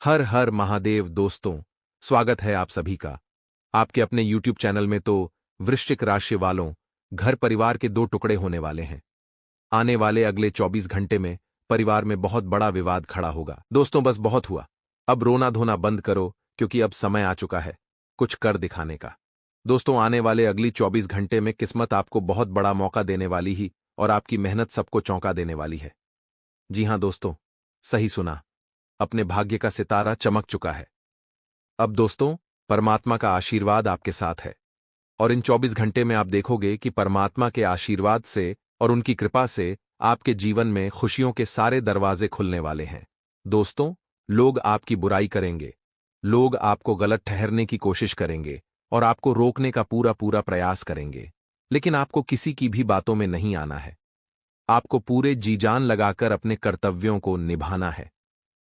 हर हर महादेव दोस्तों, स्वागत है आप सभी का आपके अपने YouTube चैनल में। तो वृश्चिक राशि वालों, घर परिवार के दो टुकड़े होने वाले हैं। आने वाले अगले 24 घंटे में परिवार में बहुत बड़ा विवाद खड़ा होगा। दोस्तों बस बहुत हुआ, अब रोना धोना बंद करो क्योंकि अब समय आ चुका है कुछ कर दिखाने का। दोस्तों आने वाले अगली 24 घंटे में किस्मत आपको बहुत बड़ा मौका देने वाली ही और आपकी मेहनत सबको चौंका देने वाली है। जी हां दोस्तों, सही सुना, अपने भाग्य का सितारा चमक चुका है। अब दोस्तों परमात्मा का आशीर्वाद आपके साथ है और इन 24 घंटे में आप देखोगे कि परमात्मा के आशीर्वाद से और उनकी कृपा से आपके जीवन में खुशियों के सारे दरवाजे खुलने वाले हैं। दोस्तों, लोग आपकी बुराई करेंगे, लोग आपको गलत ठहरने की कोशिश करेंगे और आपको रोकने का पूरा पूरा प्रयास करेंगे, लेकिन आपको किसी की भी बातों में नहीं आना है। आपको पूरे जी जान लगाकर अपने कर्तव्यों को निभाना है,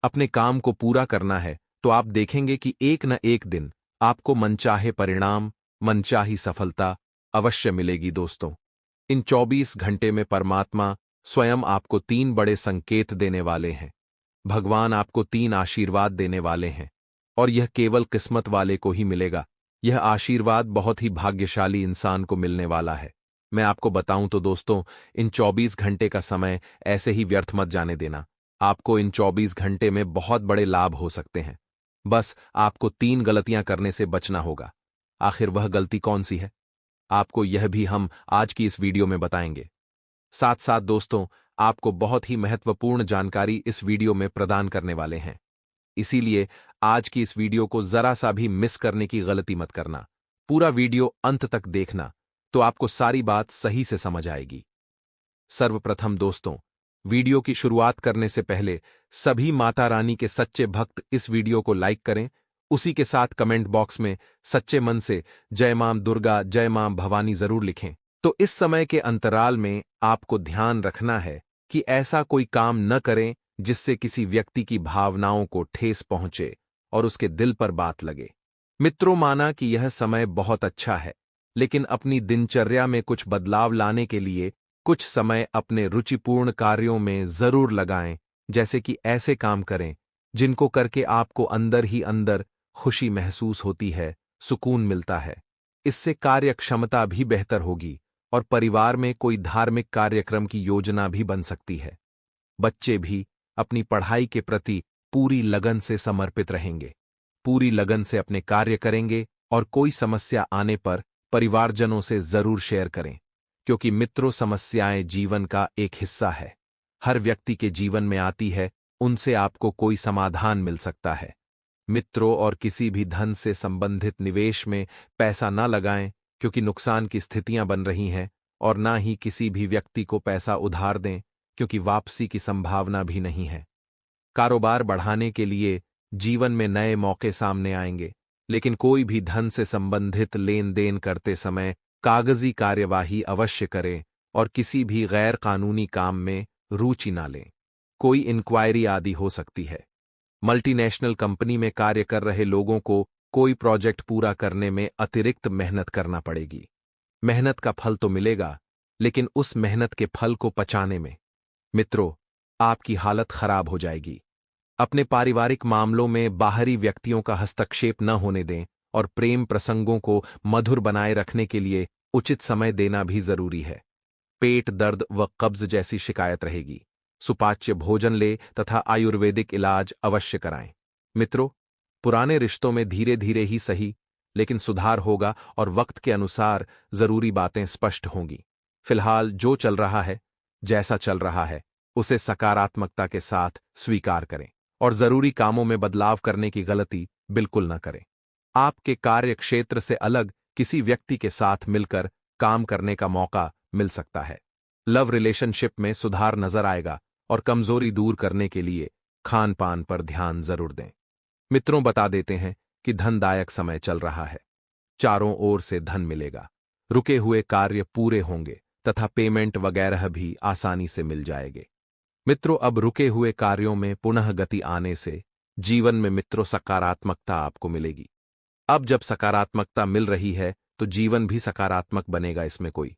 अपने काम को पूरा करना है। तो आप देखेंगे कि एक न एक दिन आपको मनचाहे परिणाम, मनचाही सफलता अवश्य मिलेगी। दोस्तों इन 24 घंटे में परमात्मा स्वयं आपको 3 बड़े संकेत देने वाले हैं। भगवान आपको 3 आशीर्वाद देने वाले हैं और यह केवल किस्मत वाले को ही मिलेगा। यह आशीर्वाद बहुत ही भाग्यशाली इंसान को मिलने वाला है। मैं आपको बताऊं तो दोस्तों, इन 24 घंटे का समय ऐसे ही व्यर्थ मत जाने देना। आपको इन 24 घंटे में बहुत बड़े लाभ हो सकते हैं। बस आपको 3 गलतियां करने से बचना होगा। आखिर वह गलती कौन सी है, आपको यह भी हम आज की इस वीडियो में बताएंगे। साथ साथ दोस्तों, आपको बहुत ही महत्वपूर्ण जानकारी इस वीडियो में प्रदान करने वाले हैं। इसीलिए आज की इस वीडियो को जरा सा भी मिस करने की गलती मत करना। पूरा वीडियो अंत तक देखना, तो आपको सारी बात सही से समझ आएगी। सर्वप्रथम दोस्तों, वीडियो की शुरुआत करने से पहले सभी माता रानी के सच्चे भक्त इस वीडियो को लाइक करें। उसी के साथ कमेंट बॉक्स में सच्चे मन से जय मां दुर्गा, जय मां भवानी जरूर लिखें। तो इस समय के अंतराल में आपको ध्यान रखना है कि ऐसा कोई काम न करें जिससे किसी व्यक्ति की भावनाओं को ठेस पहुंचे और उसके दिल पर बात लगे। मित्रों, माना कि यह समय बहुत अच्छा है, लेकिन अपनी दिनचर्या में कुछ बदलाव लाने के लिए कुछ समय अपने रुचिपूर्ण कार्यों में जरूर लगाएं। जैसे कि ऐसे काम करें जिनको करके आपको अंदर ही अंदर खुशी महसूस होती है, सुकून मिलता है। इससे कार्य क्षमता भी बेहतर होगी और परिवार में कोई धार्मिक कार्यक्रम की योजना भी बन सकती है। बच्चे भी अपनी पढ़ाई के प्रति पूरी लगन से समर्पित रहेंगे, पूरी लगन से अपने कार्य करेंगे और कोई समस्या आने पर परिवारजनों से जरूर शेयर करें, क्योंकि मित्रों समस्याएं जीवन का एक हिस्सा है। हर व्यक्ति के जीवन में आती है, उनसे आपको कोई समाधान मिल सकता है। मित्रों और किसी भी धन से संबंधित निवेश में पैसा न लगाएं, क्योंकि नुकसान की स्थितियां बन रही हैं, और ना ही किसी भी व्यक्ति को पैसा उधार दें, क्योंकि वापसी की संभावना भी नहीं है। कारोबार बढ़ाने के लिए जीवन में नए मौके सामने आएंगे, लेकिन कोई भी धन से संबंधित लेन देन करते समय कागजी कार्यवाही अवश्य करें और किसी भी गैर कानूनी काम में रुचि न लें। कोई इंक्वायरी आदि हो सकती है। मल्टीनेशनल कंपनी में कार्य कर रहे लोगों को कोई प्रोजेक्ट पूरा करने में अतिरिक्त मेहनत करना पड़ेगी। मेहनत का फल तो मिलेगा, लेकिन उस मेहनत के फल को पचाने में मित्रों आपकी हालत खराब हो जाएगी। अपने पारिवारिक मामलों में बाहरी व्यक्तियों का हस्तक्षेप न होने दें और प्रेम प्रसंगों को मधुर बनाए रखने के लिए उचित समय देना भी जरूरी है। पेट दर्द व कब्ज जैसी शिकायत रहेगी, सुपाच्य भोजन ले तथा आयुर्वेदिक इलाज अवश्य कराएं। मित्रों, पुराने रिश्तों में धीरे धीरे ही सही, लेकिन सुधार होगा और वक्त के अनुसार जरूरी बातें स्पष्ट होंगी। फिलहाल जो चल रहा है, जैसा चल रहा है, उसे सकारात्मकता के साथ स्वीकार करें और जरूरी कामों में बदलाव करने की गलती बिल्कुल न करें। आपके कार्य क्षेत्र से अलग किसी व्यक्ति के साथ मिलकर काम करने का मौका मिल सकता है। लव रिलेशनशिप में सुधार नजर आएगा और कमजोरी दूर करने के लिए खान पान पर ध्यान जरूर दें। मित्रों, बता देते हैं कि धनदायक समय चल रहा है। चारों ओर से धन मिलेगा, रुके हुए कार्य पूरे होंगे तथा पेमेंट वगैरह भी आसानी से मिल जाएंगे। मित्रों, अब रुके हुए कार्यों में पुनः गति आने से जीवन में मित्रों सकारात्मकता आपको मिलेगी। अब जब सकारात्मकता मिल रही है तो जीवन भी सकारात्मक बनेगा। इसमें कोई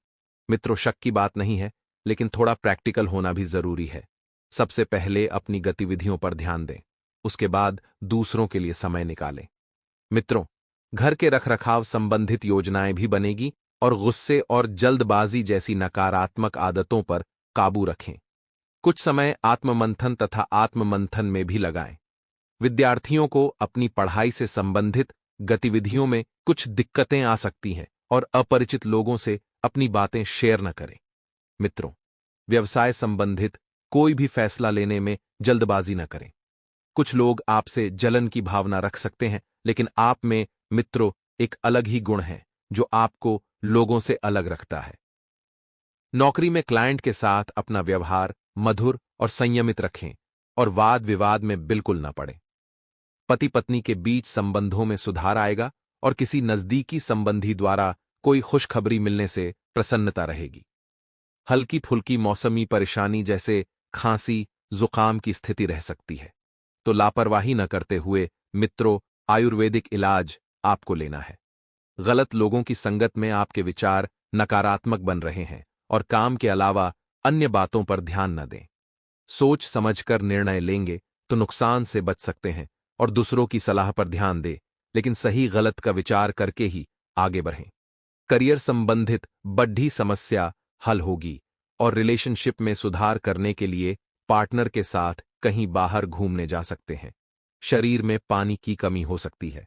मित्रों शक की बात नहीं है, लेकिन थोड़ा प्रैक्टिकल होना भी जरूरी है। सबसे पहले अपनी गतिविधियों पर ध्यान दें। उसके बाद दूसरों के लिए समय निकालें। मित्रों, घर के रखरखाव संबंधित योजनाएं भी बनेगी और गुस्से और जल्दबाजी जैसी नकारात्मक आदतों पर काबू रखें। कुछ समय आत्ममंथन तथा आत्ममंथन में भी लगाएं। विद्यार्थियों को अपनी पढ़ाई से संबंधित गतिविधियों में कुछ दिक्कतें आ सकती हैं और अपरिचित लोगों से अपनी बातें शेयर न करें। मित्रों, व्यवसाय संबंधित कोई भी फैसला लेने में जल्दबाजी न करें। कुछ लोग आपसे जलन की भावना रख सकते हैं, लेकिन आप में मित्रों एक अलग ही गुण है जो आपको लोगों से अलग रखता है। नौकरी में क्लाइंट के साथ अपना व्यवहार मधुर और संयमित रखें और वाद विवाद में बिल्कुल न पड़ें। पति पत्नी के बीच संबंधों में सुधार आएगा और किसी नजदीकी संबंधी द्वारा कोई खुशखबरी मिलने से प्रसन्नता रहेगी। हल्की फुल्की मौसमी परेशानी जैसे खांसी, जुकाम की स्थिति रह सकती है, तो लापरवाही न करते हुए मित्रों आयुर्वेदिक इलाज आपको लेना है। गलत लोगों की संगत में आपके विचार नकारात्मक बन रहे हैं और काम के अलावा अन्य बातों पर ध्यान न दें। सोच समझकर निर्णय लेंगे तो नुकसान से बच सकते हैं और दूसरों की सलाह पर ध्यान दें, लेकिन सही गलत का विचार करके ही आगे बढ़ें। करियर संबंधित बड़ी समस्या हल होगी और रिलेशनशिप में सुधार करने के लिए पार्टनर के साथ कहीं बाहर घूमने जा सकते हैं। शरीर में पानी की कमी हो सकती है।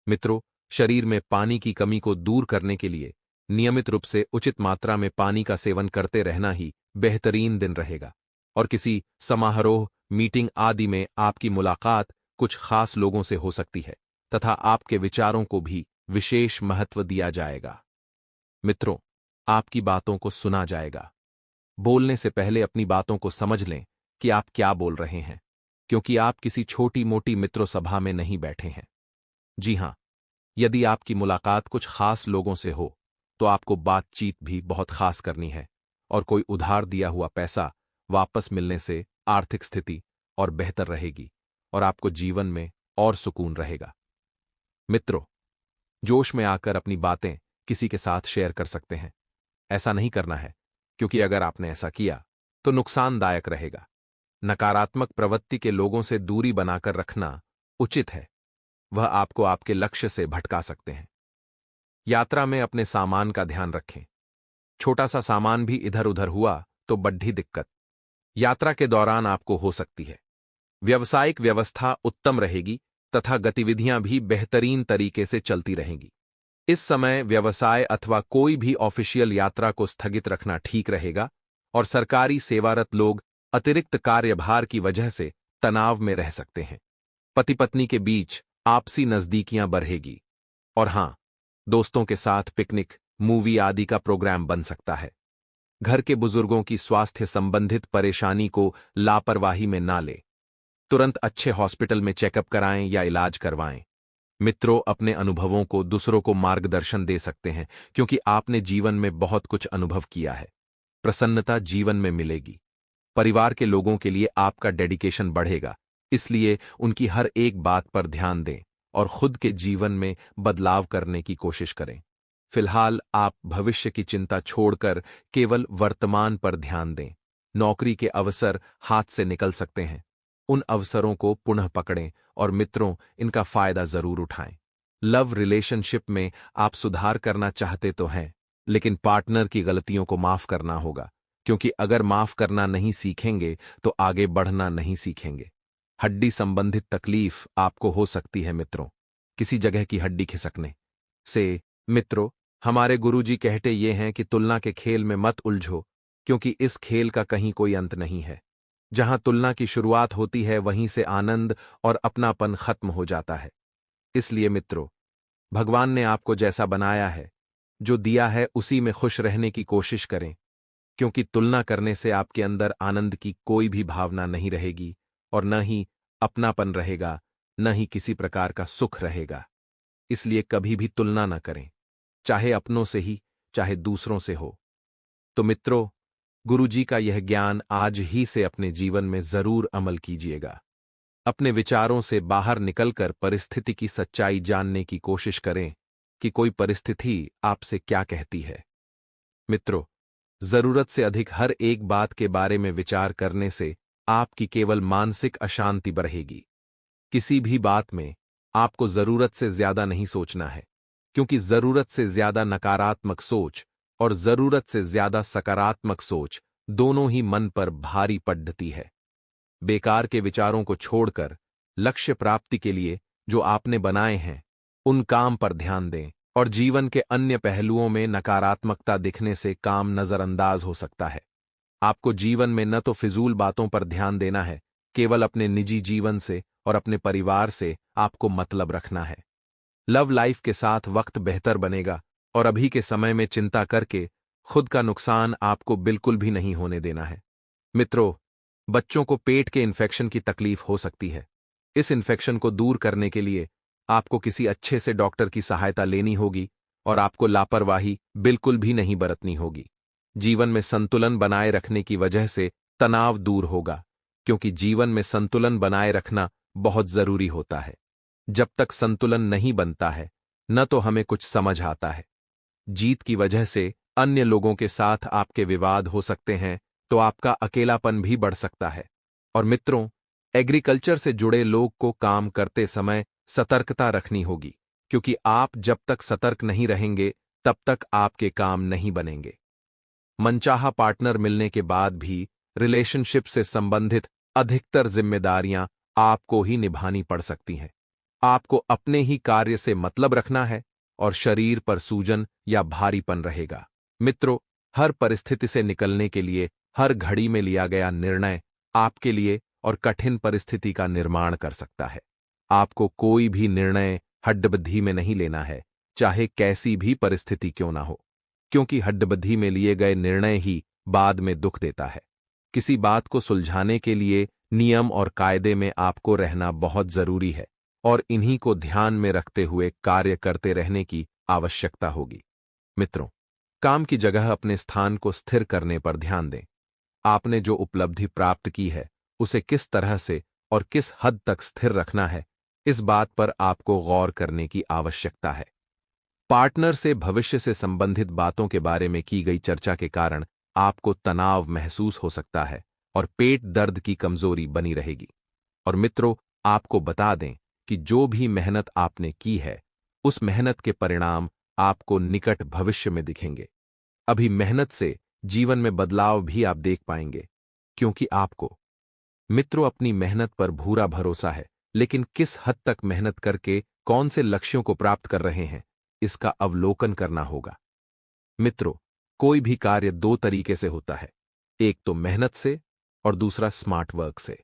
मित्रों, शरीर में पानी की कमी को दूर करने के लिए नियमित रूप से उचित मात्रा में पानी का सेवन करते रहना ही बेहतरीन दिन रहेगा। और किसी समारोह, मीटिंग आदि में आपकी मुलाकात कुछ खास लोगों से हो सकती है तथा आपके विचारों को भी विशेष महत्व दिया जाएगा। मित्रों, आपकी बातों को सुना जाएगा। बोलने से पहले अपनी बातों को समझ लें कि आप क्या बोल रहे हैं, क्योंकि आप किसी छोटी मोटी मित्र सभा में नहीं बैठे हैं। जी हां, यदि आपकी मुलाकात कुछ खास लोगों से हो तो आपको बातचीत भी बहुत खास करनी है और कोई उधार दिया हुआ पैसा वापस मिलने से आर्थिक स्थिति और बेहतर रहेगी और आपको जीवन में और सुकून रहेगा। मित्रों, जोश में आकर अपनी बातें किसी के साथ शेयर कर सकते हैं। ऐसा नहीं करना है, क्योंकि अगर आपने ऐसा किया तो नुकसानदायक रहेगा। नकारात्मक प्रवृत्ति के लोगों से दूरी बनाकर रखना उचित है। वह आपको आपके लक्ष्य से भटका सकते हैं। यात्रा में अपने सामान का ध्यान रखें। छोटा सा सामान भी इधर उधर हुआ तो बड़ी दिक्कत यात्रा के दौरान आपको हो सकती है। व्यावसायिक व्यवस्था उत्तम रहेगी तथा गतिविधियां भी बेहतरीन तरीके से चलती रहेंगी। इस समय व्यवसाय अथवा कोई भी ऑफिशियल यात्रा को स्थगित रखना ठीक रहेगा और सरकारी सेवारत लोग अतिरिक्त कार्यभार की वजह से तनाव में रह सकते हैं। पति पत्नी के बीच आपसी नजदीकियां बढ़ेगी और हां, दोस्तों के साथ पिकनिक, मूवी आदि का प्रोग्राम बन सकता है। घर के बुजुर्गों की स्वास्थ्य संबंधित परेशानी को लापरवाही में ना ले। तुरंत अच्छे हॉस्पिटल में चेकअप कराएं या इलाज करवाएं। मित्रों, अपने अनुभवों को दूसरों को मार्गदर्शन दे सकते हैं, क्योंकि आपने जीवन में बहुत कुछ अनुभव किया है। प्रसन्नता जीवन में मिलेगी। परिवार के लोगों के लिए आपका डेडिकेशन बढ़ेगा, इसलिए उनकी हर एक बात पर ध्यान दें और खुद के जीवन में बदलाव करने की कोशिश करें। फिलहाल आप भविष्य की चिंता छोड़कर केवल वर्तमान पर ध्यान दें। नौकरी के अवसर हाथ से निकल सकते हैं। उन अवसरों को पुनः पकड़ें और मित्रों, इनका फायदा जरूर उठाएं। लव रिलेशनशिप में आप सुधार करना चाहते तो हैं, लेकिन पार्टनर की गलतियों को माफ करना होगा, क्योंकि अगर माफ करना नहीं सीखेंगे तो आगे बढ़ना नहीं सीखेंगे। हड्डी संबंधित तकलीफ आपको हो सकती है मित्रों, किसी जगह की हड्डी खिसकने से। मित्रों, हमारे गुरुजी कहते ये हैं कि तुलना के खेल में मत उलझो, क्योंकि इस खेल का कहीं कोई अंत नहीं है। जहां तुलना की शुरुआत होती है वहीं से आनंद और अपनापन खत्म हो जाता है। इसलिए मित्रों, भगवान ने आपको जैसा बनाया है, जो दिया है उसी में खुश रहने की कोशिश करें, क्योंकि तुलना करने से आपके अंदर आनंद की कोई भी भावना नहीं रहेगी और न ही अपनापन रहेगा, न ही किसी प्रकार का सुख रहेगा। इसलिए कभी भी तुलना न करें, चाहे अपनों से ही चाहे दूसरों से हो। तो मित्रों, गुरुजी का यह ज्ञान आज ही से अपने जीवन में जरूर अमल कीजिएगा। अपने विचारों से बाहर निकलकर परिस्थिति की सच्चाई जानने की कोशिश करें कि कोई परिस्थिति आपसे क्या कहती है। मित्रों, जरूरत से अधिक हर एक बात के बारे में विचार करने से आपकी केवल मानसिक अशांति बढ़ेगी। किसी भी बात में आपको जरूरत से ज्यादा नहीं सोचना है, क्योंकि जरूरत से ज्यादा नकारात्मक सोच और जरूरत से ज्यादा सकारात्मक सोच दोनों ही मन पर भारी पड़ती है। बेकार के विचारों को छोड़कर लक्ष्य प्राप्ति के लिए जो आपने बनाए हैं उन काम पर ध्यान दें, और जीवन के अन्य पहलुओं में नकारात्मकता दिखने से काम नजरअंदाज हो सकता है। आपको जीवन में न तो फिजूल बातों पर ध्यान देना है, केवल अपने निजी जीवन से और अपने परिवार से आपको मतलब रखना है। लव लाइफ के साथ वक्त बेहतर बनेगा, और अभी के समय में चिंता करके खुद का नुकसान आपको बिल्कुल भी नहीं होने देना है। मित्रों, बच्चों को पेट के इन्फेक्शन की तकलीफ हो सकती है। इस इन्फेक्शन को दूर करने के लिए आपको किसी अच्छे से डॉक्टर की सहायता लेनी होगी, और आपको लापरवाही बिल्कुल भी नहीं बरतनी होगी। जीवन में संतुलन बनाए रखने की वजह से तनाव दूर होगा, क्योंकि जीवन में संतुलन बनाए रखना बहुत जरूरी होता है। जब तक संतुलन नहीं बनता है, न तो हमें कुछ समझ आता है। जीत की वजह से अन्य लोगों के साथ आपके विवाद हो सकते हैं, तो आपका अकेलापन भी बढ़ सकता है। और मित्रों, एग्रीकल्चर से जुड़े लोग को काम करते समय सतर्कता रखनी होगी, क्योंकि आप जब तक सतर्क नहीं रहेंगे तब तक आपके काम नहीं बनेंगे। मनचाहा पार्टनर मिलने के बाद भी रिलेशनशिप से संबंधित अधिकतर जिम्मेदारियां आपको ही निभानी पड़ सकती हैं। आपको अपने ही कार्य से मतलब रखना है, और शरीर पर सूजन या भारीपन रहेगा। मित्रों, हर परिस्थिति से निकलने के लिए हर घड़ी में लिया गया निर्णय आपके लिए और कठिन परिस्थिति का निर्माण कर सकता है। आपको कोई भी निर्णय हड्डबद्धी में नहीं लेना है, चाहे कैसी भी परिस्थिति क्यों ना हो, क्योंकि हड्डबद्धी में लिए गए निर्णय ही बाद में दुख देता है। किसी बात को सुलझाने के लिए नियम और कायदे में आपको रहना बहुत जरूरी है, और इन्हीं को ध्यान में रखते हुए कार्य करते रहने की आवश्यकता होगी। मित्रों, काम की जगह अपने स्थान को स्थिर करने पर ध्यान दें। आपने जो उपलब्धि प्राप्त की है उसे किस तरह से और किस हद तक स्थिर रखना है, इस बात पर आपको गौर करने की आवश्यकता है। पार्टनर से भविष्य से संबंधित बातों के बारे में की गई चर्चा के कारण आपको तनाव महसूस हो सकता है, और पेट दर्द की कमजोरी बनी रहेगी। और मित्रों, आपको बता दें कि जो भी मेहनत आपने की है, उस मेहनत के परिणाम आपको निकट भविष्य में दिखेंगे। अभी मेहनत से जीवन में बदलाव भी आप देख पाएंगे, क्योंकि आपको मित्रों अपनी मेहनत पर पूरा भरोसा है, लेकिन किस हद तक मेहनत करके कौन से लक्ष्यों को प्राप्त कर रहे हैं, इसका अवलोकन करना होगा। मित्रों, कोई भी कार्य दो तरीके से होता है, एक तो मेहनत से और दूसरा स्मार्ट वर्क से।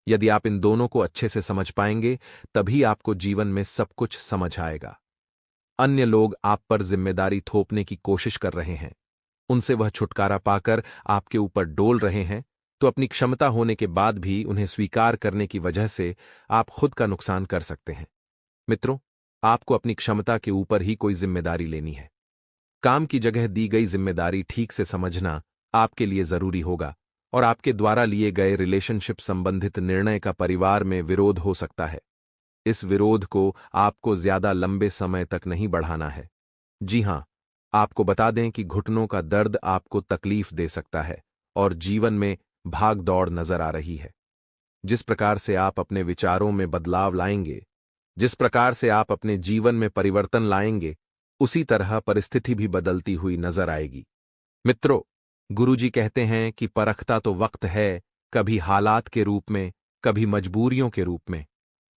यदि आप इन दोनों को अच्छे से समझ पाएंगे, तभी आपको जीवन में सब कुछ समझ आएगा। अन्य लोग आप पर जिम्मेदारी थोपने की कोशिश कर रहे हैं, उनसे वह छुटकारा पाकर आपके ऊपर डोल रहे हैं, तो अपनी क्षमता होने के बाद भी उन्हें स्वीकार करने की वजह से आप खुद का नुकसान कर सकते हैं। मित्रों, आपको अपनी क्षमता के ऊपर ही कोई जिम्मेदारी लेनी है। काम की जगह दी गई जिम्मेदारी ठीक से समझना आपके लिए जरूरी होगा, और आपके द्वारा लिए गए रिलेशनशिप संबंधित निर्णय का परिवार में विरोध हो सकता है। इस विरोध को आपको ज्यादा लंबे समय तक नहीं बढ़ाना है। जी हां, आपको बता दें कि घुटनों का दर्द आपको तकलीफ दे सकता है, और जीवन में भाग दौड़ नजर आ रही है। जिस प्रकार से आप अपने विचारों में बदलाव लाएंगे, जिस प्रकार से आप अपने जीवन में परिवर्तन लाएंगे, उसी तरह परिस्थिति भी बदलती हुई नजर आएगी। मित्रों, गुरुजी कहते हैं कि परखता तो वक्त है, कभी हालात के रूप में, कभी मजबूरियों के रूप में।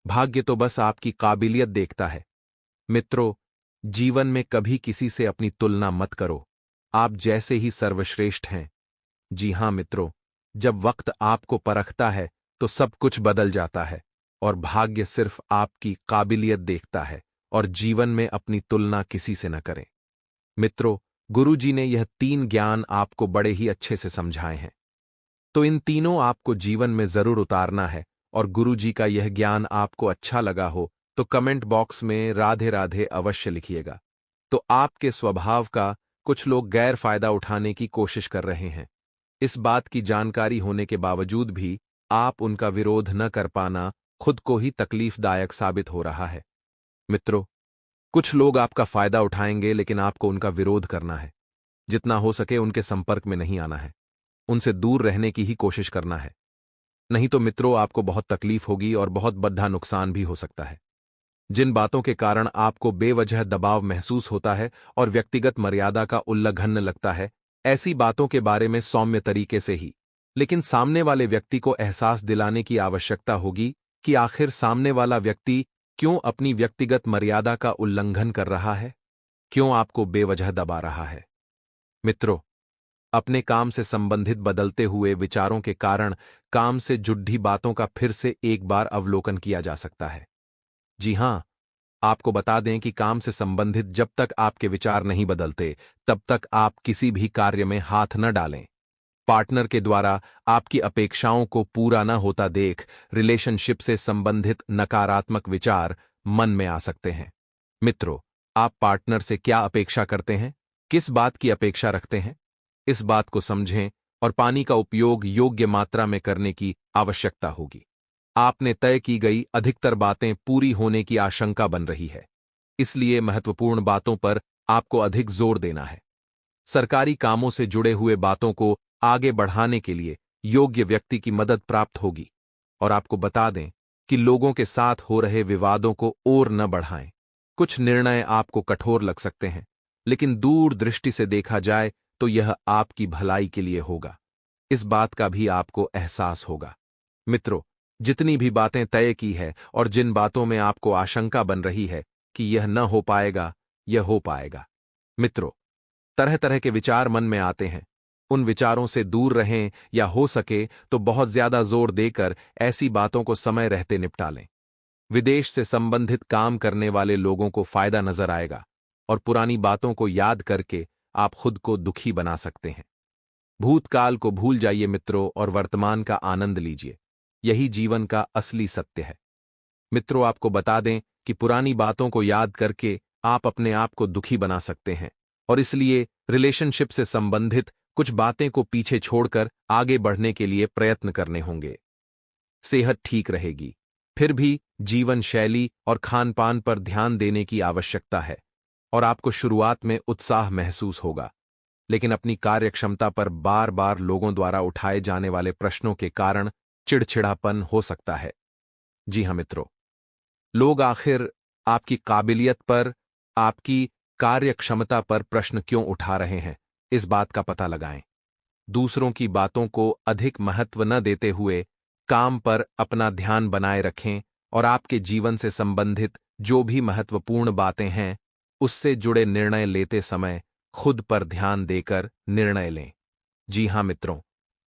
भाग्य तो बस आपकी काबिलियत देखता है। मित्रों, जीवन में कभी किसी से अपनी तुलना मत करो, आप जैसे ही सर्वश्रेष्ठ हैं। जी हां मित्रों, जब वक्त आपको परखता है तो सब कुछ बदल जाता है, और भाग्य सिर्फ आपकी काबिलियत देखता है, और जीवन में अपनी तुलना किसी से न करें। मित्रों, गुरुजी ने यह 3 ज्ञान आपको बड़े ही अच्छे से समझाए हैं, तो इन तीनों आपको जीवन में जरूर उतारना है। और गुरुजी का यह ज्ञान आपको अच्छा लगा हो तो कमेंट बॉक्स में राधे राधे अवश्य लिखिएगा। तो आपके स्वभाव का कुछ लोग गैर फायदा उठाने की कोशिश कर रहे हैं। इस बात की जानकारी होने के बावजूद भी आप उनका विरोध न कर पाना खुद को ही तकलीफदायक साबित हो रहा है। मित्रों, कुछ लोग आपका फायदा उठाएंगे, लेकिन आपको उनका विरोध करना है। जितना हो सके उनके संपर्क में नहीं आना है, उनसे दूर रहने की ही कोशिश करना है। नहीं तो मित्रों आपको बहुत तकलीफ होगी और बहुत बड़ा नुकसान भी हो सकता है। जिन बातों के कारण आपको बेवजह दबाव महसूस होता है और व्यक्तिगत मर्यादा का उल्लंघन लगता है, ऐसी बातों के बारे में सौम्य तरीके से ही, लेकिन सामने वाले व्यक्ति को एहसास दिलाने की आवश्यकता होगी कि आखिर सामने वाला व्यक्ति क्यों अपनी व्यक्तिगत मर्यादा का उल्लंघन कर रहा है, क्यों आपको बेवजह दबा रहा है। मित्रों, अपने काम से संबंधित बदलते हुए विचारों के कारण काम से जुड़ी बातों का फिर से एक बार अवलोकन किया जा सकता है। जी हां, आपको बता दें कि काम से संबंधित जब तक आपके विचार नहीं बदलते, तब तक आप किसी भी कार्य में हाथ न डालें। पार्टनर के द्वारा आपकी अपेक्षाओं को पूरा न होता देख रिलेशनशिप से संबंधित नकारात्मक विचार मन में आ सकते हैं। मित्रों, आप पार्टनर से क्या अपेक्षा करते हैं, किस बात की अपेक्षा रखते हैं, इस बात को समझें और पानी का उपयोग योग्य मात्रा में करने की आवश्यकता होगी। आपने तय की गई अधिकतर बातें पूरी होने की आशंका बन रही है, इसलिए महत्वपूर्ण बातों पर आपको अधिक जोर देना है। सरकारी कामों से जुड़े हुए बातों को आगे बढ़ाने के लिए योग्य व्यक्ति की मदद प्राप्त होगी। और आपको बता दें कि लोगों के साथ हो रहे विवादों को और न बढ़ाएं। कुछ निर्णय आपको कठोर लग सकते हैं, लेकिन दूर दृष्टि से देखा जाए तो यह आपकी भलाई के लिए होगा। इस बात का भी आपको एहसास होगा। मित्रों, जितनी भी बातें तय की है और जिन बातों में आपको आशंका बन रही है कि यह न हो पाएगा, यह हो पाएगा। मित्रों, तरह तरह के विचार मन में आते हैं। उन विचारों से दूर रहें या हो सके तो बहुत ज्यादा जोर देकर ऐसी बातों को समय रहते निपटा लें। विदेश से संबंधित काम करने वाले लोगों को फायदा नजर आएगा और पुरानी बातों को याद करके आप खुद को दुखी बना सकते हैं। भूतकाल को भूल जाइए मित्रों और वर्तमान का आनंद लीजिए। यही जीवन का असली सत्य है। मित्रों, आपको बता दें कि पुरानी बातों को याद करके आप अपने आप को दुखी बना सकते हैं और इसलिए रिलेशनशिप से संबंधित कुछ बातें को पीछे छोड़कर आगे बढ़ने के लिए प्रयत्न करने होंगे। सेहत ठीक रहेगी, फिर भी जीवन शैली और खान-पान पर ध्यान देने की आवश्यकता है और आपको शुरुआत में उत्साह महसूस होगा, लेकिन अपनी कार्यक्षमता पर बार-बार लोगों द्वारा उठाए जाने वाले प्रश्नों के कारण चिड़चिड़ापन हो सकता है। जी हां मित्रों, लोग आखिर आपकी काबिलियत पर, आपकी कार्यक्षमता पर प्रश्न क्यों उठा रहे हैं, इस बात का पता लगाएं। दूसरों की बातों को अधिक महत्व न देते हुए काम पर अपना ध्यान बनाए रखें और आपके जीवन से संबंधित जो भी महत्वपूर्ण बातें हैं, उससे जुड़े निर्णय लेते समय खुद पर ध्यान देकर निर्णय लें। जी हां मित्रों,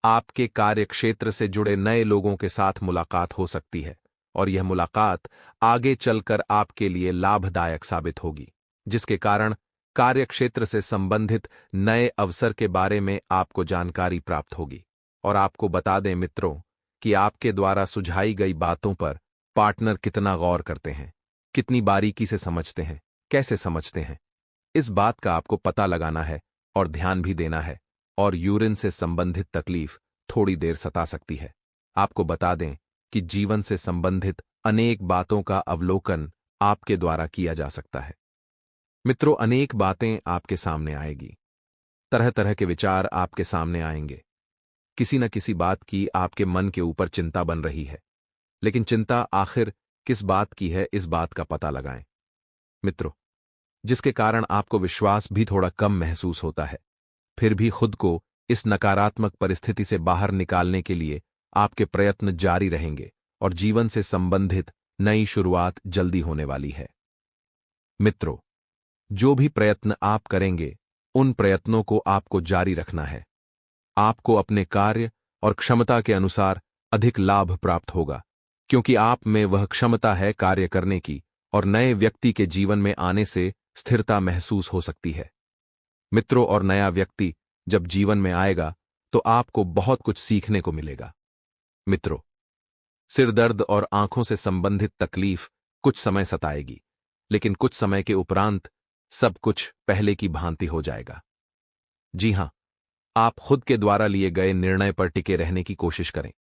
आपके कार्यक्षेत्र से जुड़े नए लोगों के साथ मुलाकात हो सकती है और यह मुलाकात आगे चलकर आपके लिए लाभदायक साबित होगी, जिसके कारण कार्यक्षेत्र से संबंधित नए अवसर के बारे में आपको जानकारी प्राप्त होगी। और आपको बता दें मित्रों कि आपके द्वारा सुझाई गई बातों पर पार्टनर कितना गौर करते हैं, कितनी बारीकी से समझते हैं, कैसे समझते हैं, इस बात का आपको पता लगाना है और ध्यान भी देना है। और यूरिन से संबंधित तकलीफ थोड़ी देर सता सकती है। आपको बता दें कि जीवन से संबंधित अनेक बातों का अवलोकन आपके द्वारा किया जा सकता है। मित्रों, अनेक बातें आपके सामने आएगी, तरह तरह के विचार आपके सामने आएंगे। किसी न किसी बात की आपके मन के ऊपर चिंता बन रही है, लेकिन चिंता आखिर किस बात की है, इस बात का पता लगाएं। मित्रों, जिसके कारण आपको विश्वास भी थोड़ा कम महसूस होता है, फिर भी खुद को इस नकारात्मक परिस्थिति से बाहर निकालने के लिए आपके प्रयत्न जारी रहेंगे और जीवन से संबंधित नई शुरुआत जल्दी होने वाली है। मित्रों, जो भी प्रयत्न आप करेंगे, उन प्रयत्नों को आपको जारी रखना है। आपको अपने कार्य और क्षमता के अनुसार अधिक लाभ प्राप्त होगा, क्योंकि आप में वह क्षमता है कार्य करने की और नए व्यक्ति के जीवन में आने से स्थिरता महसूस हो सकती है। मित्रों, और नया व्यक्ति जब जीवन में आएगा तो आपको बहुत कुछ सीखने को मिलेगा। मित्रों, सिरदर्द और आंखों से संबंधित तकलीफ कुछ समय सताएगी, लेकिन कुछ समय के उपरांत सब कुछ पहले की भांति हो जाएगा। जी हां, आप खुद के द्वारा लिए गए निर्णय पर टिके रहने की कोशिश करें।